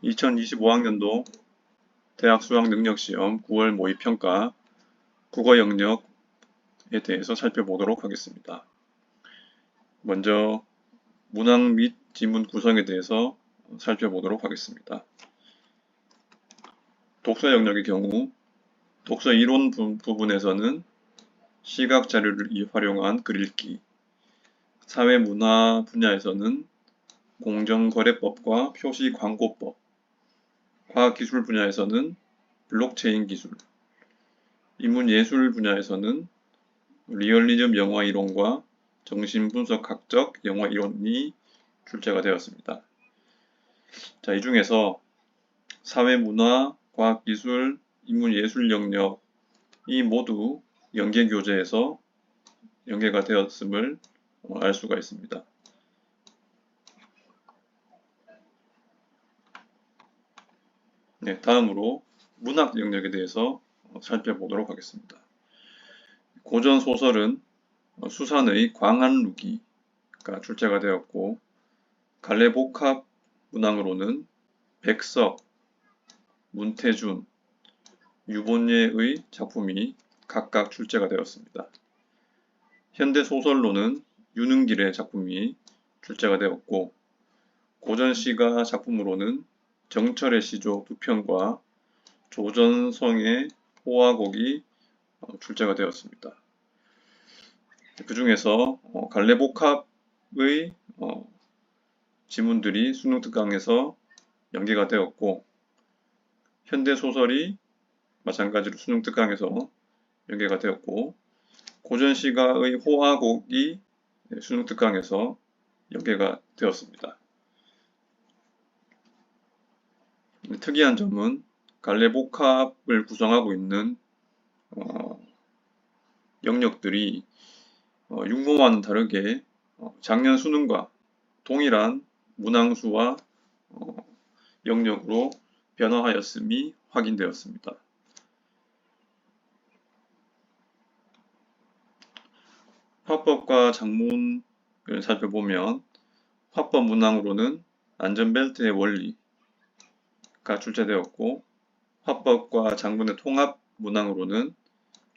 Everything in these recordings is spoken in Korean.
2025학년도 대학 수학능력시험 9월 모의평가 국어 영역에 대해서 살펴보도록 하겠습니다. 먼저 문항 및 지문 구성에 대해서 살펴보도록 하겠습니다. 독서 영역의 경우 독서 이론 부분에서는 시각 자료를 활용한 글 읽기, 사회문화 분야에서는 공정거래법과 표시광고법, 과학기술 분야에서는 블록체인 기술, 인문예술 분야에서는 리얼리즘 영화 이론과 정신분석학적 영화 이론이 출제가 되었습니다. 자, 이 중에서 사회문화, 과학기술, 인문예술 영역이 모두 연계교재에서 연계가 되었음을 알 수가 있습니다. 네, 다음으로 문학 영역에 대해서 살펴보도록 하겠습니다. 고전 소설은 수산의 광한루기가 출제가 되었고, 갈래복합 문항으로는 백석, 문태준, 유본예의 작품이 각각 출제가 되었습니다. 현대 소설로는 윤은길의 작품이 출제가 되었고, 고전 시가 작품으로는 정철의 시조 2편과 조전성의 호화곡이 출제가 되었습니다. 그 중에서 갈래복합의 지문들이 수능 특강에서 연계가 되었고, 현대소설이 마찬가지로 수능 특강에서 연계가 되었고, 고전시가의 호화곡이 수능 특강에서 연계가 되었습니다. 특이한 점은 갈래복합을 구성하고 있는 영역들이 육모와는 다르게 작년 수능과 동일한 문항수와 영역으로 변화하였음이 확인되었습니다. 화법과 작문을 살펴보면 화법 문항으로는 안전벨트의 원리가 출제되었고, 화법과 작문의 통합 문항으로는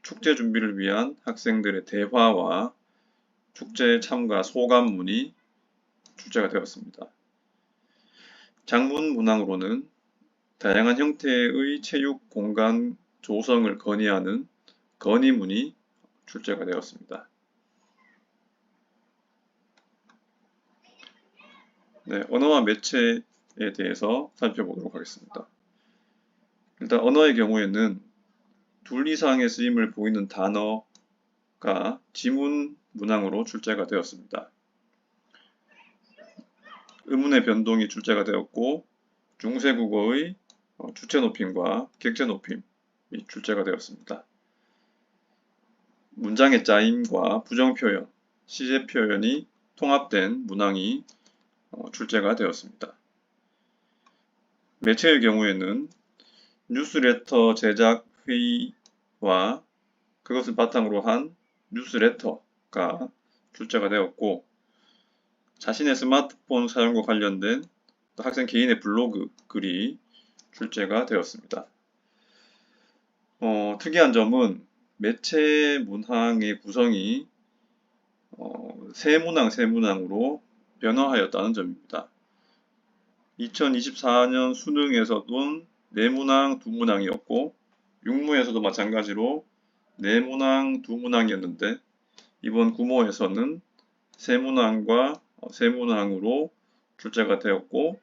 축제 준비를 위한 학생들의 대화와 축제 참가 소감문이 출제가 되었습니다. 작문 문항으로는 다양한 형태의 체육 공간 조성을 건의하는 건의문이 출제가 되었습니다. 네, 언어와 매체에 대해서 살펴보도록 하겠습니다. 일단 언어의 경우에는 둘 이상의 쓰임을 보이는 단어가 지문 문항으로 출제가 되었습니다. 의문의 변동이 출제가 되었고, 중세국어의 주체 높임과 객체 높임이 출제가 되었습니다. 문장의 짜임과 부정 표현, 시제 표현이 통합된 문항이 출제가 되었습니다. 매체의 경우에는 뉴스레터 제작 회의와 그것을 바탕으로 한 뉴스레터가 출제가 되었고, 자신의 스마트폰 사용과 관련된 학생 개인의 블로그 글이 출제가 되었습니다. 특이한 점은 매체 문항의 구성이 세문항으로 변화하였다는 점입니다. 2024년 수능에서는 네문항, 두문항이었고, 육모에서도 마찬가지로 네문항, 두문항이었는데, 이번 구모에서는 세문항과 세문항으로 출제가 되었고,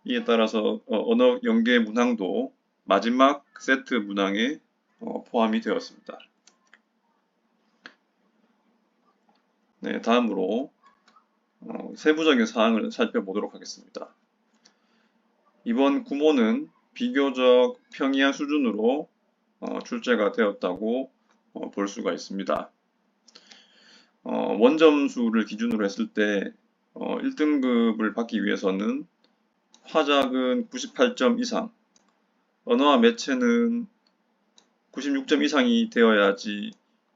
이에 따라서 언어 연계 문항도 마지막 세트 문항에 포함이 되었습니다. 네, 다음으로 세부적인 사항을 살펴보도록 하겠습니다. 이번 구모는 비교적 평이한 수준으로 출제가 되었다고 볼 수가 있습니다. 원점수를 기준으로 했을 때 1등급을 받기 위해서는 화작은 98점 이상, 언어와 매체는 96점 이상이 되어야지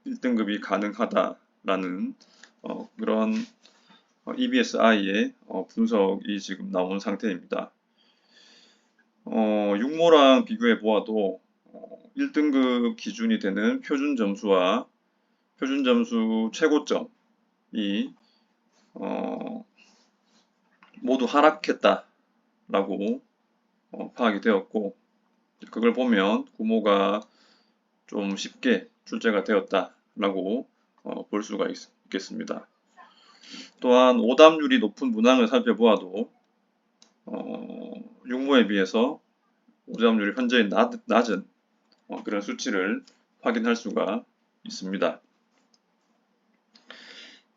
1등급이 가능하다라는 그런 EBSI의 분석이 지금 나온 상태입니다. 육모랑 비교해 보아도 1등급 기준이 되는 표준 점수와 표준 점수 최고점이 모두 하락했다라고 파악이 되었고, 그걸 보면 구모가 좀 쉽게 출제가 되었다라고 볼 수가 있겠습니다. 또한 오답률이 높은 문항을 살펴보아도 육모에 비해서 오답률이 현저히 낮은 그런 수치를 확인할 수가 있습니다.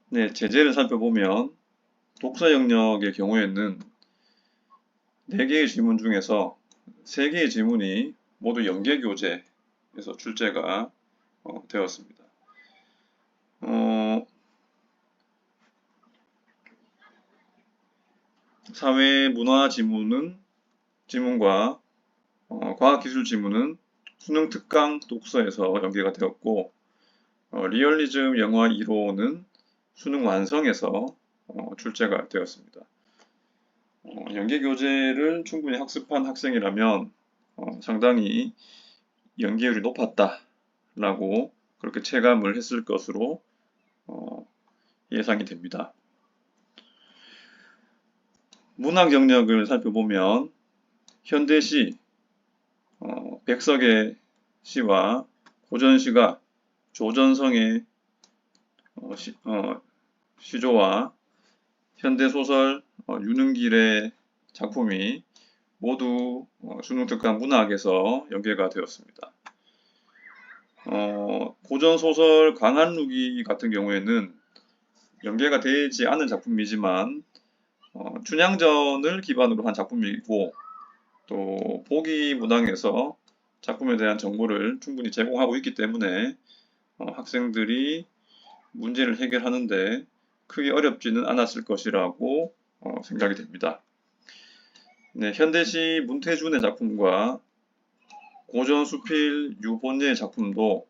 네, 제재를 살펴보면 독서 영역의 경우에는 4개의 지문 중에서 3개의 지문이 모두 연계교재에서 출제가 되었습니다. 사회 문화 지문과 과학기술 지문은 수능 특강 독서에서 연계가 되었고, 리얼리즘 영화 1호는 수능 완성에서 출제가 되었습니다. 연계교재를 충분히 학습한 학생이라면 상당히 연계율이 높았다라고 그렇게 체감을 했을 것으로 예상이 됩니다. 문학 영역을 살펴보면 현대시, 백석의 시와 고전시가 조전성의 시조와 현대소설 윤은길의 작품이 모두 수능특강 문학에서 연계가 되었습니다. 고전소설 강한루기 같은 경우에는 연계가 되지 않은 작품이지만 춘향전을 기반으로 한 작품이고, 또 보기 문항에서 작품에 대한 정보를 충분히 제공하고 있기 때문에 학생들이 문제를 해결하는데 크게 어렵지는 않았을 것이라고 생각이 됩니다. 네, 현대시 문태준의 작품과 고전 수필 유본예의 작품도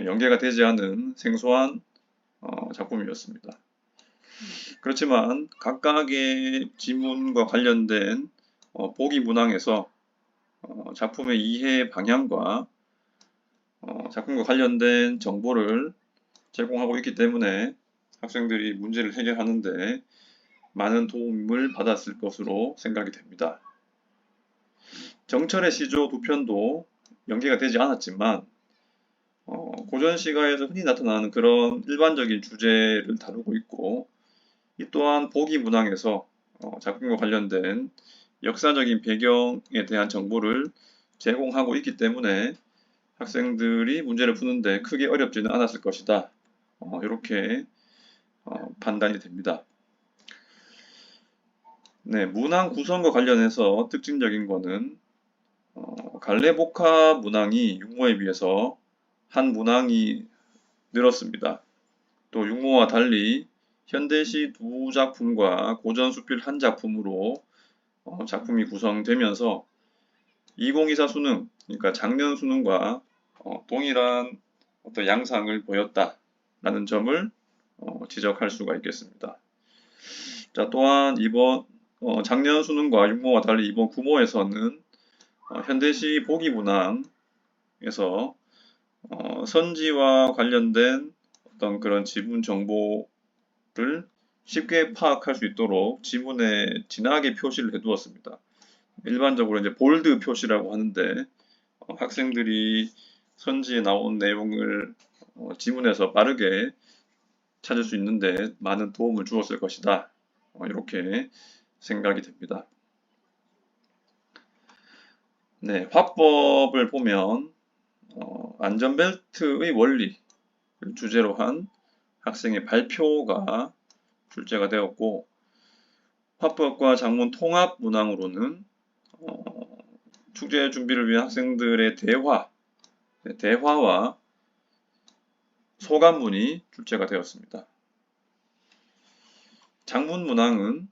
연계가 되지 않은 생소한 작품이었습니다. 그렇지만 각각의 지문과 관련된 보기 문항에서 작품의 이해 방향과 작품과 관련된 정보를 제공하고 있기 때문에 학생들이 문제를 해결하는데 많은 도움을 받았을 것으로 생각이 됩니다. 정철의 시조 2편도 연계가 되지 않았지만 고전시가에서 흔히 나타나는 그런 일반적인 주제를 다루고 있고, 이 또한 보기 문항에서 작품과 관련된 역사적인 배경에 대한 정보를 제공하고 있기 때문에 학생들이 문제를 푸는데 크게 어렵지는 않았을 것이다. 이렇게 판단이 됩니다. 네, 문항 구성과 관련해서 특징적인 거는 갈래복합 문항이 육모에 비해서 한 문항이 늘었습니다. 또 육모와 달리 현대시 2작품과 고전수필 1작품으로 작품이 구성되면서 2024 수능, 그러니까 작년 수능과 동일한 어떤 양상을 보였다라는 점을 지적할 수가 있겠습니다. 자, 또한 이번 작년 수능과 육모와 달리 이번 구모에서는 현대시 보기 문항에서 선지와 관련된 어떤 그런 지문 정보를 쉽게 파악할 수 있도록 지문에 진하게 표시를 해두었습니다. 일반적으로 이제 볼드 표시라고 하는데 학생들이 선지에 나온 내용을 지문에서 빠르게 찾을 수 있는데 많은 도움을 주었을 것이다. 이렇게 생각이 됩니다. 네, 화법을 보면 안전벨트의 원리를 주제로 한 학생의 발표가 출제가 되었고, 화법과 작문 통합 문항으로는 축제 준비를 위한 학생들의 대화와 소감문이 출제가 되었습니다. 작문 문항은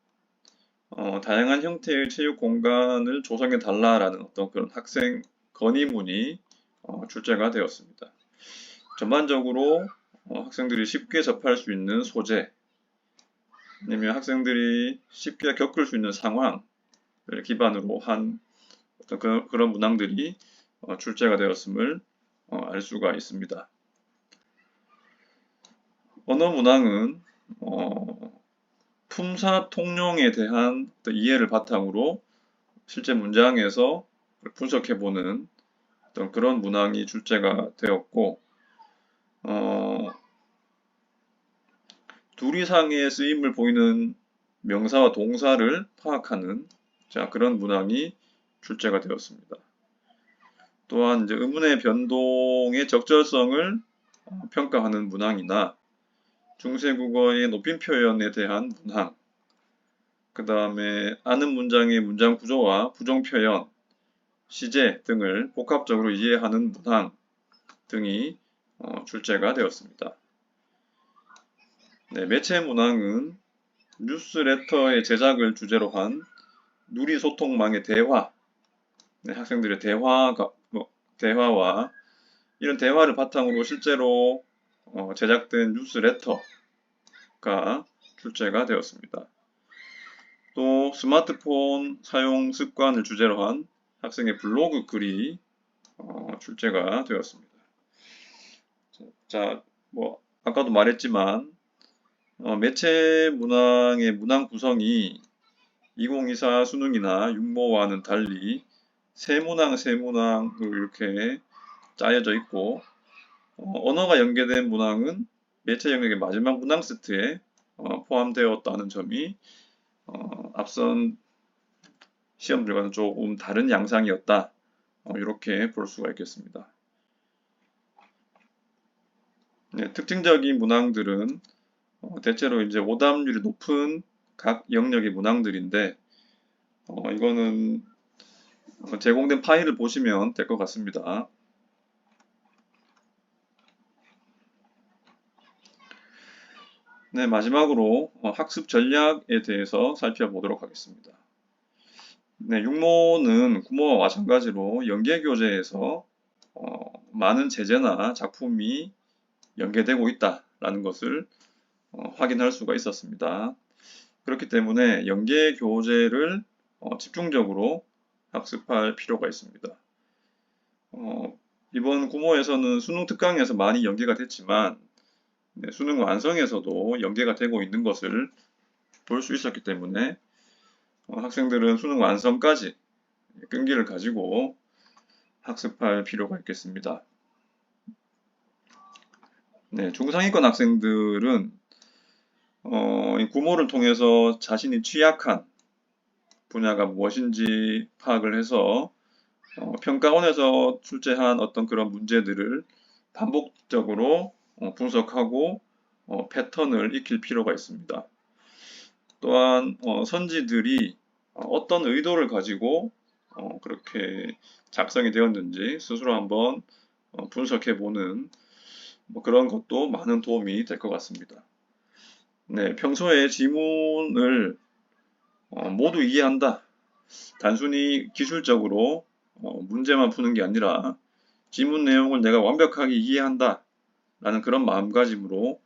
다양한 형태의 체육 공간을 조성해 달라라는 어떤 그런 학생 건의문이 출제가 되었습니다. 전반적으로 학생들이 쉽게 접할 수 있는 소재, 아니면 학생들이 쉽게 겪을 수 있는 상황을 기반으로 한 그런 문항들이 출제가 되었음을 알 수가 있습니다. 언어 문항은 품사 통용에 대한 이해를 바탕으로 실제 문장에서 분석해보는 어떤 그런 문항이 출제가 되었고, 둘 이상의 쓰임을 보이는 명사와 동사를 파악하는 그런 문항이 출제가 되었습니다. 또한 이제 의문의 변동의 적절성을 평가하는 문항이나 중세국어의 높임 표현에 대한 문항, 그 다음에 아는 문장의 문장 구조와 부정 표현, 시제 등을 복합적으로 이해하는 문항 등이 출제가 되었습니다. 네, 매체 문항은 뉴스레터의 제작을 주제로 한 누리소통망의 대화, 네, 학생들의 대화와 이런 대화를 바탕으로 실제로 제작된 뉴스레터가 출제가 되었습니다. 또 스마트폰 사용 습관을 주제로 한 학생의 블로그 글이 출제가 되었습니다. 자, 뭐 아까도 말했지만 매체 문항의 문항 구성이 2024 수능이나 육모와는 달리 세문항으로 이렇게 짜여져 있고, 언어가 연계된 문항은 매체 영역의 마지막 문항 세트에 포함되었다는 점이 앞선 시험들과는 조금 다른 양상이었다, 이렇게 볼 수가 있겠습니다. 네, 특징적인 문항들은 대체로 이제 오답률이 높은 각 영역의 문항들인데, 이거는 제공된 파일을 보시면 될 것 같습니다. 네, 마지막으로 학습 전략에 대해서 살펴보도록 하겠습니다. 네, 육모는 구모와 마찬가지로 연계교재에서 많은 제재나 작품이 연계되고 있다라는 것을 확인할 수가 있었습니다. 그렇기 때문에 연계교재를 집중적으로 학습할 필요가 있습니다. 이번 구모에서는 수능 특강에서 많이 연계가 됐지만, 네, 수능 완성에서도 연계가 되고 있는 것을 볼 수 있었기 때문에 학생들은 수능 완성까지 끈기를 가지고 학습할 필요가 있겠습니다. 네, 중상위권 학생들은 이 구모를 통해서 자신이 취약한 분야가 무엇인지 파악을 해서 평가원에서 출제한 어떤 그런 문제들을 반복적으로 분석하고 패턴을 익힐 필요가 있습니다. 또한 선지들이 어떤 의도를 가지고 그렇게 작성이 되었는지 스스로 한번 분석해보는 그런 것도 많은 도움이 될 것 같습니다. 네, 평소에 지문을 모두 이해한다. 단순히 기술적으로 문제만 푸는 게 아니라 지문 내용을 내가 완벽하게 이해한다 라는 그런 마음가짐으로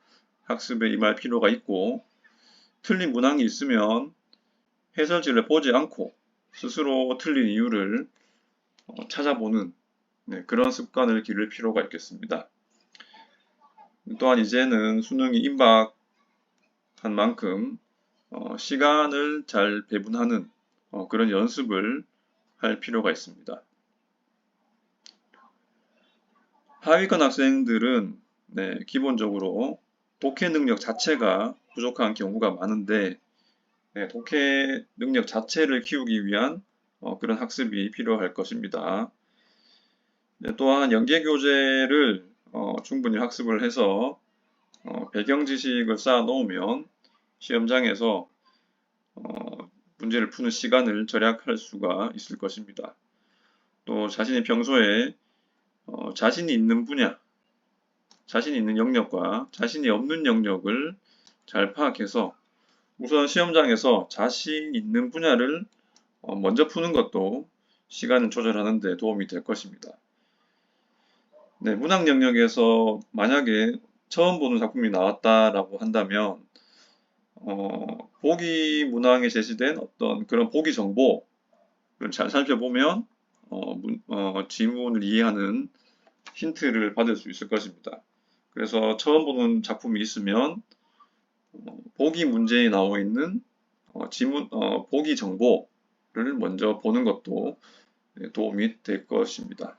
학습에 임할 필요가 있고, 틀린 문항이 있으면 해설지를 보지 않고 스스로 틀린 이유를 찾아보는 그런 습관을 기를 필요가 있겠습니다. 또한 이제는 수능이 임박한 만큼 시간을 잘 배분하는 그런 연습을 할 필요가 있습니다. 하위권 학생들은 기본적으로 독해 능력 자체가 부족한 경우가 많은데, 독해 능력 자체를 키우기 위한 그런 학습이 필요할 것입니다. 또한 연계교재를 충분히 학습을 해서 배경 지식을 쌓아 놓으면 시험장에서 문제를 푸는 시간을 절약할 수가 있을 것입니다. 또 자신이 평소에 자신이 있는 분야, 자신이 있는 영역과 자신이 없는 영역을 잘 파악해서 우선 시험장에서 자신 있는 분야를 먼저 푸는 것도 시간을 조절하는 데 도움이 될 것입니다. 네, 문학 영역에서 만약에 처음 보는 작품이 나왔다라고 한다면 보기 문항에 제시된 어떤 그런 보기 정보를 잘 살펴보면 지문을 이해하는 힌트를 받을 수 있을 것입니다. 그래서 처음 보는 작품이 있으면 보기 문제에 나와 있는 보기 정보를 먼저 보는 것도 도움이 될 것입니다.